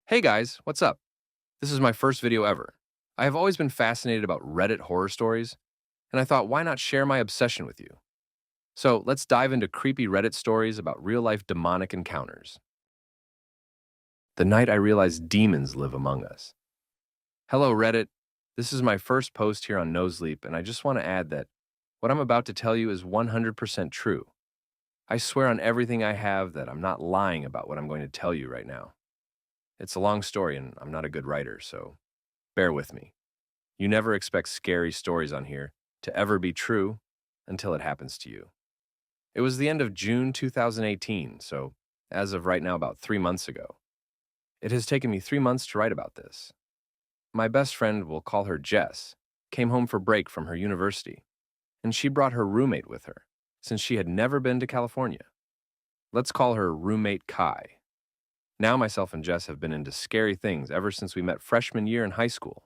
Hey guys, what's up? This is my first video ever. I have always been fascinated about Reddit horror stories, and I thought why not share my obsession with you? So let's dive into creepy Reddit stories about real life demonic encounters. The night I realized demons live among us. Hello, Reddit. This is my first post here on Nosleep, and I just want to add that what I'm about to tell you is 100% true. I swear on everything I have that I'm not lying about what I'm going to tell you right now. It's a long story, and I'm not a good writer, so bear with me. You never expect scary stories on here to ever be true until it happens to you. It was the end of June 2018, so as of right now, about 3 months ago. It has taken me 3 months to write about this. My best friend, we'll call her Jess, came home for break from her university, and she brought her roommate with her, since she had never been to California. Let's call her roommate Kai. Now, myself and Jess have been into scary things ever since we met freshman year in high school.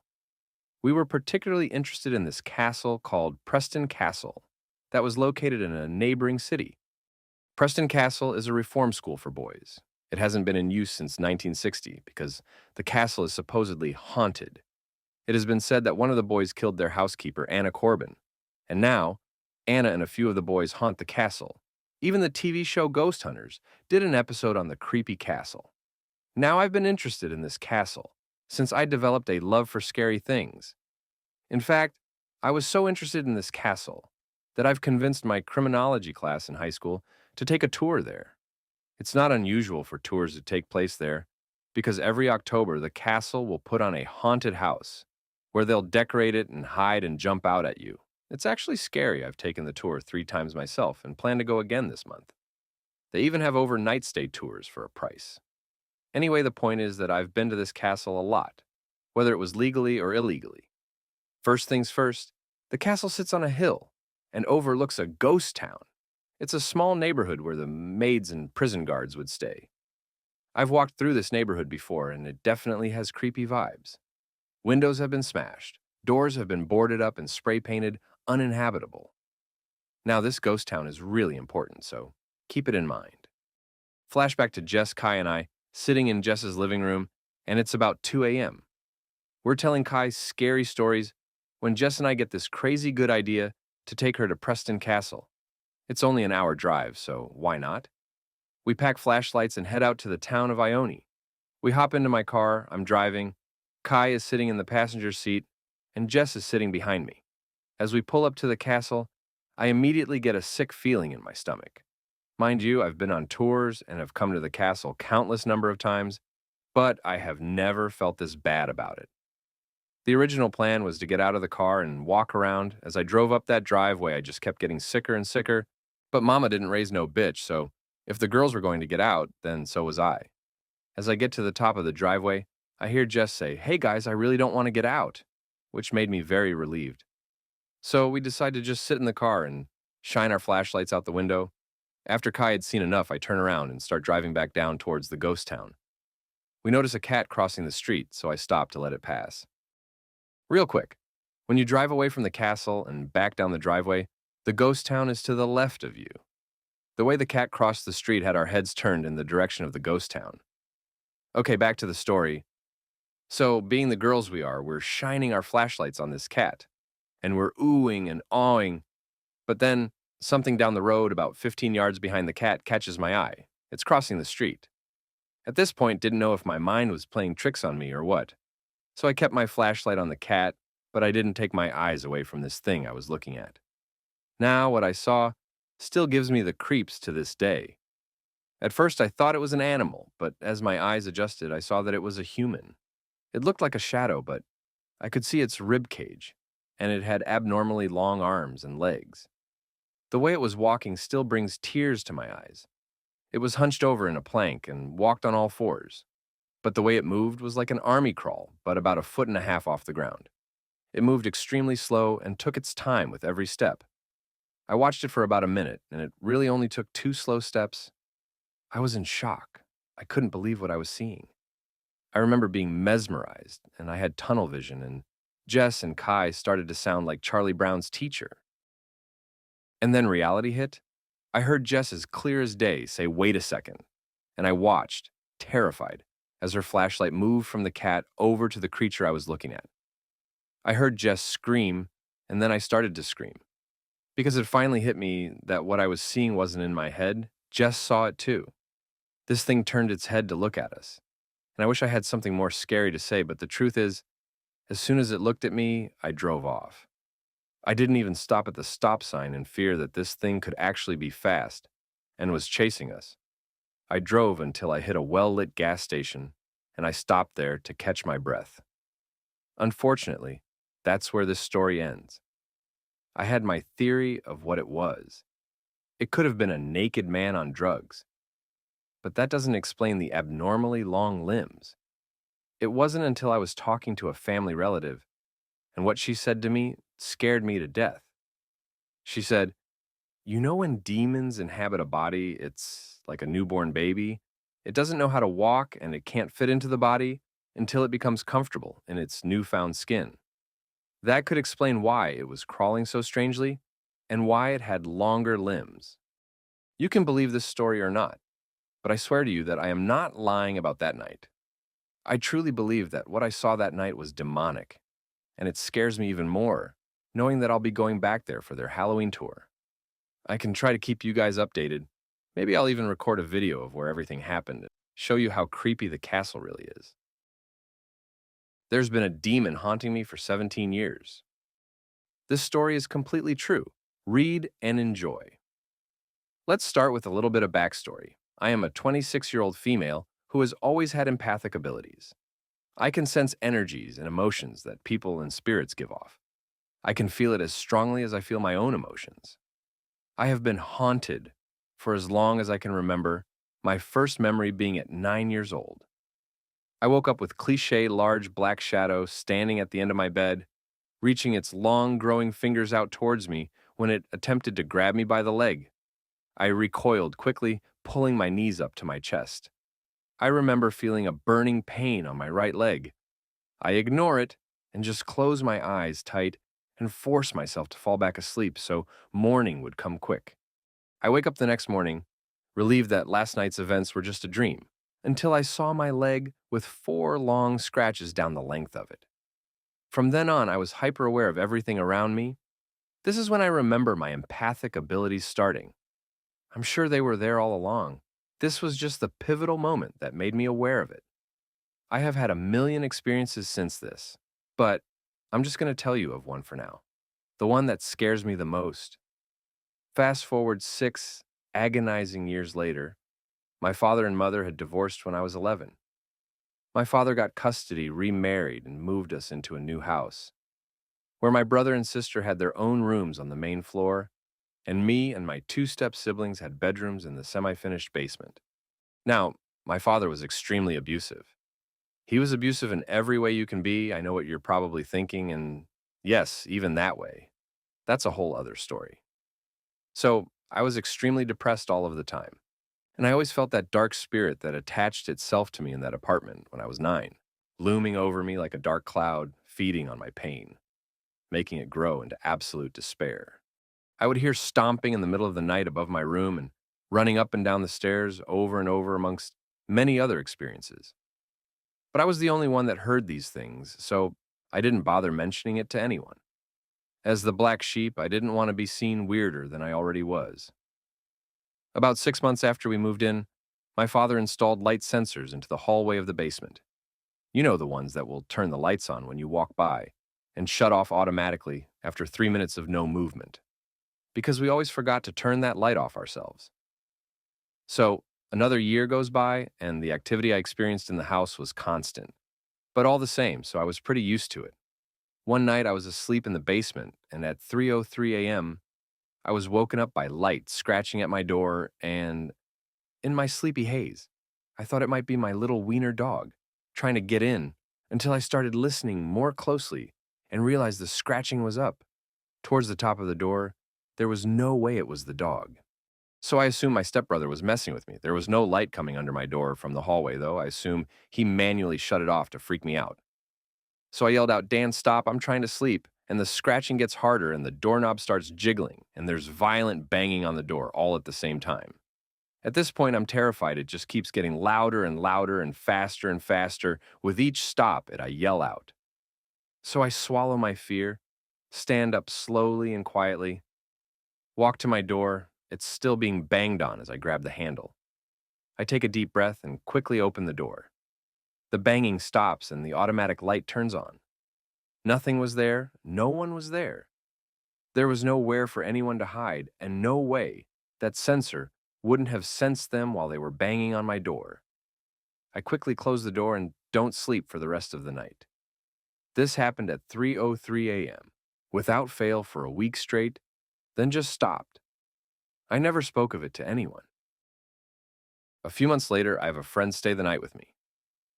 We were particularly interested in this castle called Preston Castle that was located in a neighboring city. Preston Castle is a reform school for boys. It hasn't been in use since 1960 because the castle is supposedly haunted. It has been said that one of the boys killed their housekeeper, Anna Corbin, and now Anna and a few of the boys haunt the castle. Even the TV show Ghost Hunters did an episode on the creepy castle. Now I've been interested in this castle since I developed a love for scary things. In fact, I was so interested in this castle that I've convinced my criminology class in high school to take a tour there. It's not unusual for tours to take place there because every October the castle will put on a haunted house where they'll decorate it and hide and jump out at you. It's actually scary. I've taken the tour 3 times myself and plan to go again this month. They even have overnight stay tours for a price. Anyway, the point is that I've been to this castle a lot, whether it was legally or illegally. First things first, the castle sits on a hill and overlooks a ghost town. It's a small neighborhood where the maids and prison guards would stay. I've walked through this neighborhood before, and it definitely has creepy vibes. Windows have been smashed, doors have been boarded up and spray painted uninhabitable. Now, this ghost town is really important, so keep it in mind. Flashback to Jess, Kai, and I sitting in Jess's living room, and it's about 2 a.m. We're telling Kai scary stories when Jess and I get this crazy good idea to take her to Preston Castle. It's only an hour drive, so why not? We pack flashlights and head out to the town of Ione. We hop into my car, I'm driving, Kai is sitting in the passenger seat, and Jess is sitting behind me. As we pull up to the castle, I immediately get a sick feeling in my stomach. Mind you, I've been on tours and have come to the castle countless number of times, but I have never felt this bad about it. The original plan was to get out of the car and walk around. As I drove up that driveway, I just kept getting sicker and sicker, but Mama didn't raise no bitch, so if the girls were going to get out, then so was I. As I get to the top of the driveway, I hear Jess say, "Hey guys, I really don't want to get out," which made me very relieved. So we decided to just sit in the car and shine our flashlights out the window. After Kai had seen enough, I turn around and start driving back down towards the ghost town. We notice a cat crossing the street, so I stop to let it pass. Real quick, when you drive away from the castle and back down the driveway, the ghost town is to the left of you. The way the cat crossed the street had our heads turned in the direction of the ghost town. Okay, back to the story. So, being the girls we are, we're shining our flashlights on this cat, and we're oohing and awing, but then something down the road about 15 yards behind the cat catches my eye. It's crossing the street. At this point, didn't know if my mind was playing tricks on me or what. So I kept my flashlight on the cat, but I didn't take my eyes away from this thing I was looking at. Now, what I saw still gives me the creeps to this day. At first, I thought it was an animal, but as my eyes adjusted, I saw that it was a human. It looked like a shadow, but I could see its rib cage, and it had abnormally long arms and legs. The way it was walking still brings tears to my eyes. It was hunched over in a plank and walked on all fours. But the way it moved was like an army crawl, but about a foot and a half off the ground. It moved extremely slow and took its time with every step. I watched it for about a minute, and it really only took 2 slow steps. I was in shock. I couldn't believe what I was seeing. I remember being mesmerized, and I had tunnel vision, and Jess and Kai started to sound like Charlie Brown's teacher. And then reality hit. I heard Jess as clear as day say, "Wait a second," and I watched, terrified, as her flashlight moved from the cat over to the creature I was looking at. I heard Jess scream, and then I started to scream. Because it finally hit me that what I was seeing wasn't in my head, Jess saw it too. This thing turned its head to look at us. And I wish I had something more scary to say, but the truth is, as soon as it looked at me, I drove off. I didn't even stop at the stop sign in fear that this thing could actually be fast and was chasing us. I drove until I hit a well-lit gas station, and I stopped there to catch my breath. Unfortunately, that's where this story ends. I had my theory of what it was. It could have been a naked man on drugs, but that doesn't explain the abnormally long limbs. It wasn't until I was talking to a family relative, and what she said to me scared me to death. She said, "You know when demons inhabit a body, it's like a newborn baby? It doesn't know how to walk and it can't fit into the body until it becomes comfortable in its newfound skin. That could explain why it was crawling so strangely and why it had longer limbs." You can believe this story or not, but I swear to you that I am not lying about that night. I truly believe that what I saw that night was demonic, and it scares me even more, knowing that I'll be going back there for their Halloween tour. I can try to keep you guys updated. Maybe I'll even record a video of where everything happened and show you how creepy the castle really is. There's been a demon haunting me for 17 years. This story is completely true. Read and enjoy. Let's start with a little bit of backstory. I am a 26-year-old female who has always had empathic abilities. I can sense energies and emotions that people and spirits give off. I can feel it as strongly as I feel my own emotions. I have been haunted for as long as I can remember, my first memory being at 9 years old. I woke up with cliché large black shadow standing at the end of my bed, reaching its long growing fingers out towards me when it attempted to grab me by the leg. I recoiled quickly, pulling my knees up to my chest. I remember feeling a burning pain on my right leg. I ignore it and just close my eyes tight and force myself to fall back asleep so morning would come quick. I wake up the next morning, relieved that last night's events were just a dream, until I saw my leg with 4 long scratches down the length of it. From then on, I was hyper aware of everything around me. This is when I remember my empathic abilities starting. I'm sure they were there all along. This was just the pivotal moment that made me aware of it. I have had a million experiences since this, but I'm just going to tell you of one for now. The one that scares me the most. Fast forward 6 agonizing years later, my father and mother had divorced when I was 11. My father got custody, remarried, and moved us into a new house, where my brother and sister had their own rooms on the main floor, and me and my 2 step siblings had bedrooms in the semi-finished basement. Now, my father was extremely abusive. He was abusive in every way you can be. I know what you're probably thinking, and yes, even that way. That's a whole other story. So, I was extremely depressed all of the time. And I always felt that dark spirit that attached itself to me in that apartment when I was 9, looming over me like a dark cloud, feeding on my pain, making it grow into absolute despair. I would hear stomping in the middle of the night above my room and running up and down the stairs over and over amongst many other experiences. But I was the only one that heard these things, so I didn't bother mentioning it to anyone. As the black sheep, I didn't want to be seen weirder than I already was. About 6 months after we moved in, my father installed light sensors into the hallway of the basement. You know, the ones that will turn the lights on when you walk by and shut off automatically after 3 minutes of no movement. Because we always forgot to turn that light off ourselves. So, another year goes by, and the activity I experienced in the house was constant, but all the same, so I was pretty used to it. One night I was asleep in the basement, and at 3:03 a.m., I was woken up by light scratching at my door, and in my sleepy haze, I thought it might be my little wiener dog trying to get in until I started listening more closely and realized the scratching was up. Towards the top of the door, there was no way it was the dog. So I assumed my stepbrother was messing with me. There was no light coming under my door from the hallway, though. I assume he manually shut it off to freak me out. So I yelled out, "Dan, stop, I'm trying to sleep." And the scratching gets harder and the doorknob starts jiggling and there's violent banging on the door all at the same time. At this point, I'm terrified. It just keeps getting louder and louder and faster. With each stop, I yell out. So I swallow my fear, stand up slowly and quietly, walk to my door. It's still being banged on as I grab the handle. I take a deep breath and quickly open the door. The banging stops and the automatic light turns on. Nothing was there. No one was there. There was nowhere for anyone to hide, and no way that sensor wouldn't have sensed them while they were banging on my door. I quickly close the door and don't sleep for the rest of the night. This happened at 3:03 a.m., without fail for a week straight, then just stopped. I never spoke of it to anyone. A few months later, I have a friend stay the night with me.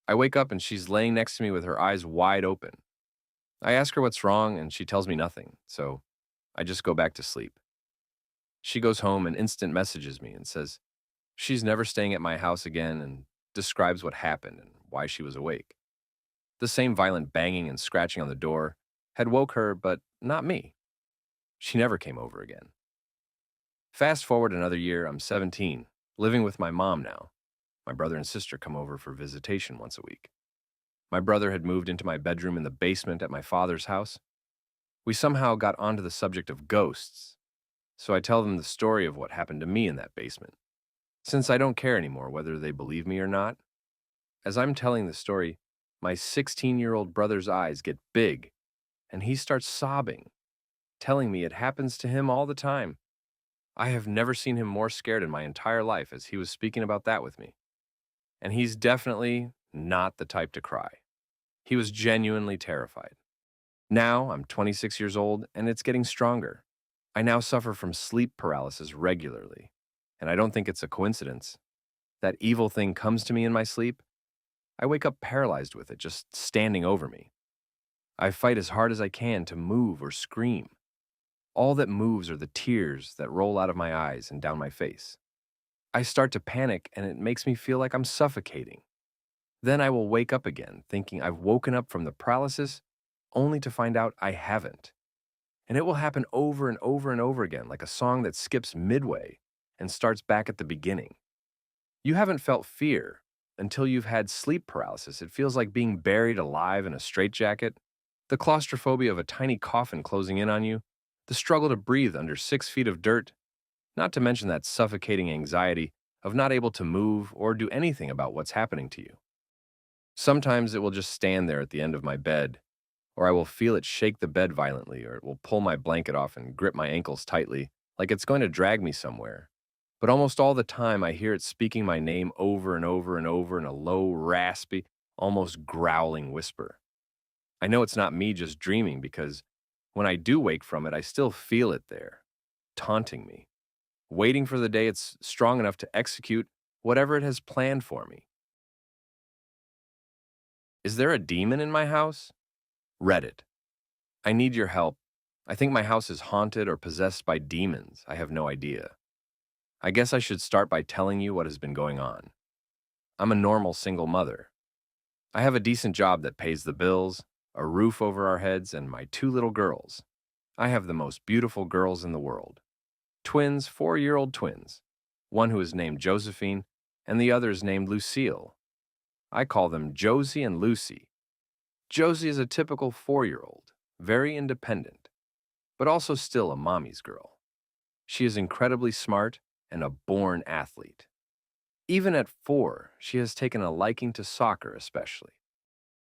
I wake up and she's laying next to me with her eyes wide open. I ask her what's wrong and she tells me nothing, so I just go back to sleep. She goes home and instant messages me and says she's never staying at my house again and describes what happened and why she was awake. The same violent banging and scratching on the door had woke her, but not me. She never came over again. Fast forward another year, I'm 17, living with my mom now. My brother and sister come over for visitation once a week. My brother had moved into my bedroom in the basement at my father's house. We somehow got onto the subject of ghosts, so I tell them the story of what happened to me in that basement. Since I don't care anymore whether they believe me or not, as I'm telling the story, my 16-year-old brother's eyes get big, and he starts sobbing, telling me it happens to him all the time. I have never seen him more scared in my entire life as he was speaking about that with me. And he's definitely not the type to cry. He was genuinely terrified. Now, I'm 26 years old, and it's getting stronger. I now suffer from sleep paralysis regularly, and I don't think it's a coincidence. That evil thing comes to me in my sleep. I wake up paralyzed with it just standing over me. I fight as hard as I can to move or scream. All that moves are the tears that roll out of my eyes and down my face. I start to panic, and it makes me feel like I'm suffocating. Then I will wake up again, thinking I've woken up from the paralysis, only to find out I haven't. And it will happen over and over again, like a song that skips midway and starts back at the beginning. You haven't felt fear until you've had sleep paralysis. It feels like being buried alive in a straitjacket, the claustrophobia of a tiny coffin closing in on you, the struggle to breathe under 6 feet of dirt, not to mention that suffocating anxiety of not able to move or do anything about what's happening to you. Sometimes it will just stand there at the end of my bed, or I will feel it shake the bed violently, or it will pull my blanket off and grip my ankles tightly, like it's going to drag me somewhere. But almost all the time, I hear it speaking my name over in a low, raspy, almost growling whisper. I know it's not me just dreaming because when I do wake from it, I still feel it there, taunting me, waiting for the day it's strong enough to execute whatever it has planned for me. Is there a demon in my house? Reddit. I need your help. I think my house is haunted or possessed by demons. I have no idea. I guess I should start by telling you what has been going on. I'm a normal single mother. I have a decent job that pays the bills, a roof over our heads, and my 2 little girls. I have the most beautiful girls in the world. Twins, 4-year-old twins. One who is named Josephine, and the other is named Lucille. I call them Josie and Lucy. Josie is a typical 4-year-old, very independent, but also still a mommy's girl. She is incredibly smart and a born athlete. Even at 4, she has taken a liking to soccer especially.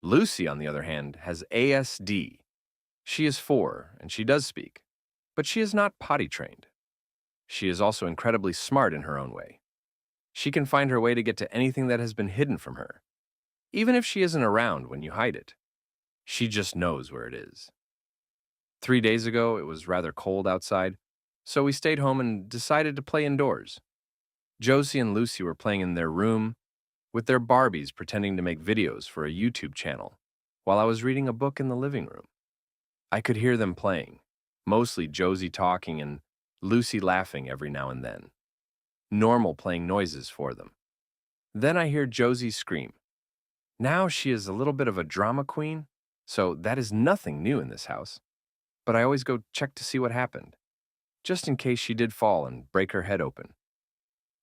Lucy, on the other hand, has ASD. She is 4, and she does speak, but she is not potty trained. She is also incredibly smart in her own way. She can find her way to get to anything that has been hidden from her, even if she isn't around when you hide it. She just knows where it is. 3 days ago, it was rather cold outside, so we stayed home and decided to play indoors. Josie and Lucy were playing in their room with their Barbies pretending to make videos for a YouTube channel, while I was reading a book in the living room. I could hear them playing, mostly Josie talking and Lucy laughing every now and then. Normal playing noises for them. Then I hear Josie scream. Now she is a little bit of a drama queen, so that is nothing new in this house. But I always go check to see what happened, just in case she did fall and break her head open.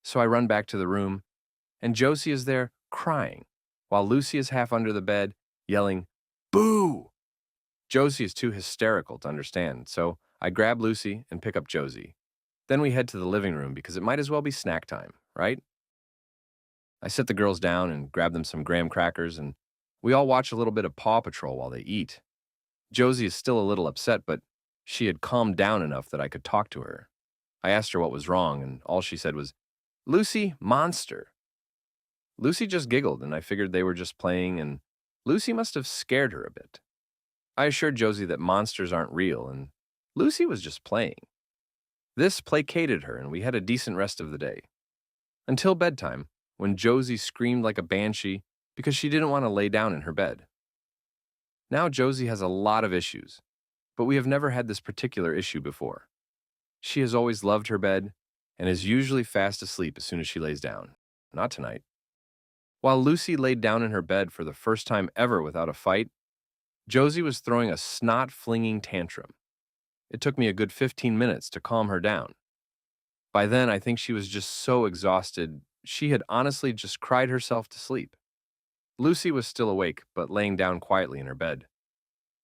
So I run back to the room, and Josie is there crying, while Lucy is half under the bed, yelling, "Boo!" Josie is too hysterical to understand, so I grab Lucy and pick up Josie. Then we head to the living room because it might as well be snack time, right? I sit the girls down and grab them some graham crackers, and we all watch a little bit of Paw Patrol while they eat. Josie is still a little upset, but she had calmed down enough that I could talk to her. I asked her what was wrong, and all she said was, "Lucy, monster." Lucy just giggled, and I figured they were just playing, and Lucy must have scared her a bit. I assured Josie that monsters aren't real, and Lucy was just playing. This placated her, and we had a decent rest of the day. Until bedtime, when Josie screamed like a banshee because she didn't want to lay down in her bed. Now Josie has a lot of issues, but we have never had this particular issue before. She has always loved her bed and is usually fast asleep as soon as she lays down. Not tonight. While Lucy laid down in her bed for the first time ever without a fight, Josie was throwing a snot-flinging tantrum. It took me a good 15 minutes to calm her down. By then, I think she was just so exhausted, she had honestly just cried herself to sleep. Lucy was still awake, but laying down quietly in her bed.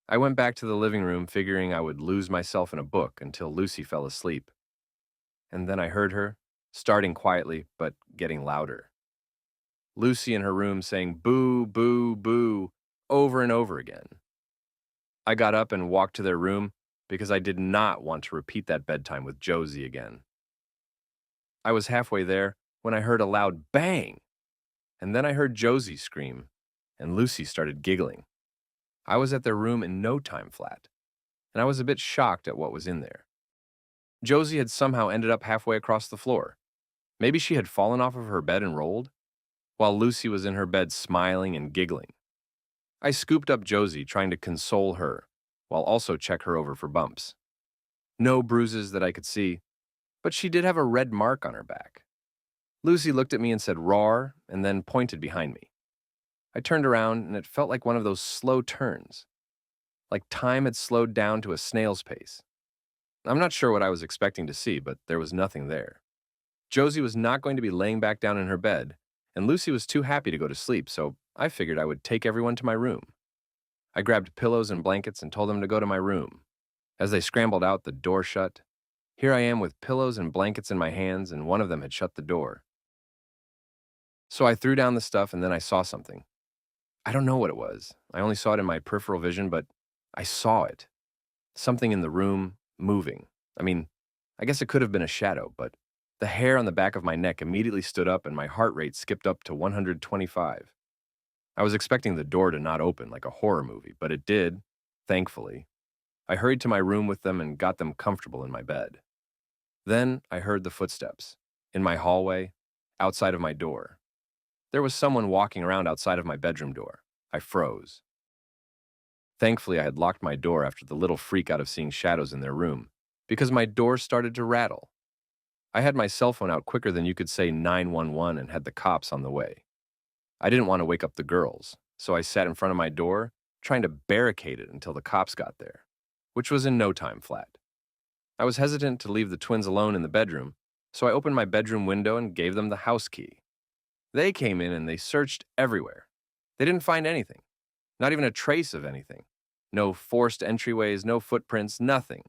I went back to the living room figuring I would lose myself in a book until Lucy fell asleep. And then I heard her, starting quietly, but getting louder. Lucy in her room saying boo, boo, boo, over and over again. I got up and walked to their room because I did not want to repeat that bedtime with Josie again. I was halfway there when I heard a loud bang, and then I heard Josie scream, and Lucy started giggling. I was at their room in no time flat, and I was a bit shocked at what was in there. Josie had somehow ended up halfway across the floor. Maybe she had fallen off of her bed and rolled, while Lucy was in her bed smiling and giggling. I scooped up Josie, trying to console her, while also check her over for bumps. No bruises that I could see, but she did have a red mark on her back. Lucy looked at me and said "roar," and then pointed behind me. I turned around, and it felt like one of those slow turns, like time had slowed down to a snail's pace. I'm not sure what I was expecting to see, but there was nothing there. Josie was not going to be laying back down in her bed, and Lucy was too happy to go to sleep, so I figured I would take everyone to my room. I grabbed pillows and blankets and told them to go to my room. As they scrambled out, the door shut. Here I am with pillows and blankets in my hands, and one of them had shut the door. So I threw down the stuff, and then I saw something. I don't know what it was. I only saw it in my peripheral vision, but I saw it. Something in the room moving. I guess it could have been a shadow, but the hair on the back of my neck immediately stood up and my heart rate skipped up to 125. I was expecting the door to not open like a horror movie, but it did, thankfully. I hurried to my room with them and got them comfortable in my bed. Then I heard the footsteps, in my hallway, outside of my door. There was someone walking around outside of my bedroom door. I froze. Thankfully, I had locked my door after the little freak out of seeing shadows in their room, because my door started to rattle. I had my cell phone out quicker than you could say 911 and had the cops on the way. I didn't want to wake up the girls, so I sat in front of my door, trying to barricade it until the cops got there, which was in no time flat. I was hesitant to leave the twins alone in the bedroom, so I opened my bedroom window and gave them the house key. They came in and they searched everywhere. They didn't find anything, not even a trace of anything. No forced entryways, no footprints, nothing.